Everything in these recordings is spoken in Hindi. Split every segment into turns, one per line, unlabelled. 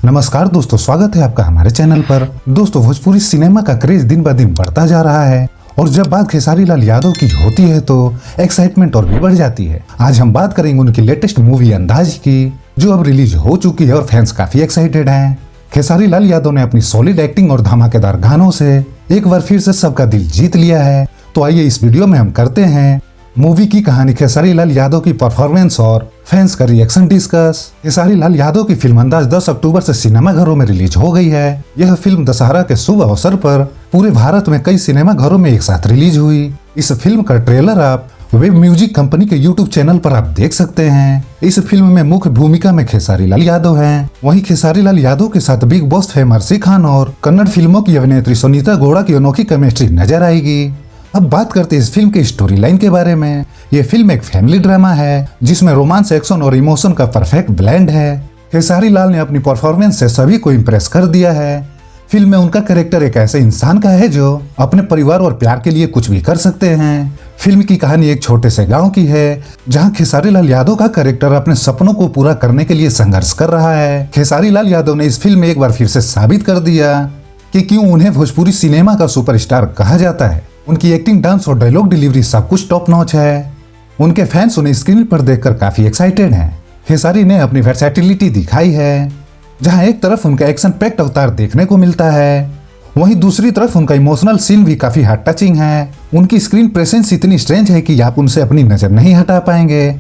नमस्कार दोस्तों, स्वागत है आपका हमारे चैनल पर। दोस्तों, भोजपुरी सिनेमा का क्रेज दिन ब दिन बढ़ता जा रहा है और जब बात खेसारी लाल यादव की होती है तो एक्साइटमेंट और भी बढ़ जाती है। आज हम बात करेंगे उनकी लेटेस्ट मूवी अंदाज की, जो अब रिलीज हो चुकी है और फैंस काफी एक्साइटेड हैं। खेसारी लाल यादव ने अपनी सॉलिड एक्टिंग और धमाकेदार गानों से एक बार फिर से सबका दिल जीत लिया है। तो आइए इस वीडियो में हम करते हैं मूवी की कहानी, खेसारी लाल यादव की परफॉर्मेंस और फैंस का रिएक्शन डिस्कस। खेसारी लाल यादव की फिल्म अंदाज 10 अक्टूबर से सिनेमाघरों में रिलीज हो गई है। यह फिल्म दशहरा के शुभ अवसर पर पूरे भारत में कई सिनेमाघरों में एक साथ रिलीज हुई। इस फिल्म का ट्रेलर आप वेब म्यूजिक कंपनी के यूट्यूब चैनल पर आप देख सकते हैं। इस फिल्म में मुख्य भूमिका में खेसारी लाल यादव हैं। वहीं खेसारी लाल यादव के साथ big boss fame Arshi Khan और कन्नड़ फिल्मों की अभिनेत्री सुनीता गौड़ा की अनोखी केमिस्ट्री नजर आएगी। अब बात करते हैं इस फिल्म की स्टोरी लाइन के बारे में। ये फिल्म एक फैमिली ड्रामा है जिसमें रोमांस, एक्शन और इमोशन का परफेक्ट ब्लेंड है। खेसारी लाल ने अपनी परफॉर्मेंस से सभी को इम्प्रेस कर दिया है। फिल्म में उनका कैरेक्टर एक ऐसे इंसान का है जो अपने परिवार और प्यार के लिए कुछ भी कर सकते हैं। फिल्म की कहानी एक छोटे से गांव की है जहां खेसारी लाल यादव का कैरेक्टर अपने सपनों को पूरा करने के लिए संघर्ष कर रहा है। खेसारी लाल यादव ने इस फिल्म में एक बार फिर से साबित कर दिया कि क्यों उन्हें भोजपुरी सिनेमा का सुपरस्टार कहा जाता है। उनकी एक्टिंग, डांस और डायलॉग डिलीवरी सब कुछ टॉप नॉच है। उनके फैंस उन्हें स्क्रीन पर देखकर काफी एक्साइटेड हैं। खेसारी ने अपनी वर्सैटिलिटी दिखाई है, जहां एक तरफ उनका एक्शन पैक्ड अवतार देखने को मिलता है, वहीं दूसरी तरफ उनका इमोशनल सीन भी काफी हार्ट टचिंग है। उनकी स्क्रीन प्रेजेंस इतनी स्ट्रेंज है कि आप उनसे अपनी नजर नहीं हटा पाएंगे।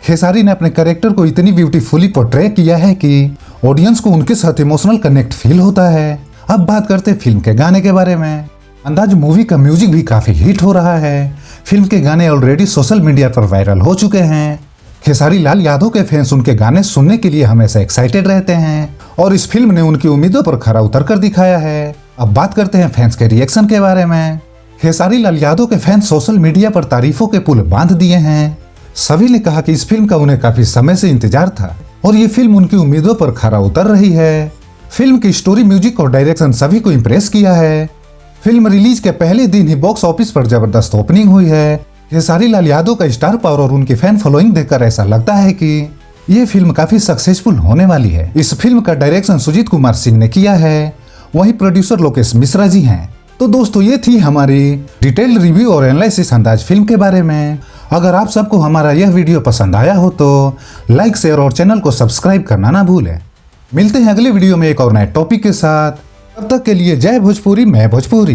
खेसारी ने अपने कैरेक्टर को इतनी ब्यूटीफुली पोर्ट्रे किया है कि ऑडियंस को उनके साथ इमोशनल कनेक्ट फील होता है। अब बात करते हैं फिल्म के गाने के बारे में। अंदाज मूवी का म्यूजिक भी काफी हिट हो रहा है। फिल्म के गाने ऑलरेडी सोशल मीडिया पर वायरल हो चुके हैं। खेसारी लाल यादव के फैंस उनके गाने सुनने के लिए हमेशा एक्साइटेड रहते हैं और इस फिल्म ने उनकी उम्मीदों पर खरा उतर कर दिखाया है। अब बात करते हैं फैंस के रिएक्शन के बारे में। खेसारी लाल यादव के फैंस सोशल मीडिया पर तारीफों के पुल बांध दिए हैं। सभी ने कहा कि इस फिल्म का उन्हें काफी समय से इंतजार था और ये फिल्म उनकी उम्मीदों पर खरा उतर रही है। फिल्म की स्टोरी, म्यूजिक और डायरेक्शन सभी को इम्प्रेस किया है। फिल्म रिलीज के पहले दिन ही बॉक्स ऑफिस पर जबरदस्त ओपनिंग हुई है। खेसारी लाल यादव का स्टार पावर और उनकी फैन फॉलोइंग देखकर ऐसा लगता है कि ये फिल्म काफी सक्सेसफुल होने वाली है। इस फिल्म का डायरेक्शन सुजीत कुमार सिंह ने किया है, वहीं प्रोड्यूसर लोकेश मिश्रा जी हैं। तो दोस्तों, ये थी हमारी डिटेल्ड रिव्यू और एनालिसिस अंदाज फिल्म के बारे में। अगर आप सबको हमारा यह वीडियो पसंद आया हो तो लाइक, शेयर और चैनल को सब्सक्राइब करना ना भूलें। मिलते हैं अगले वीडियो में एक और नए टॉपिक के साथ। तब तक के लिए जय भोजपुरी, मैं भोजपुरी।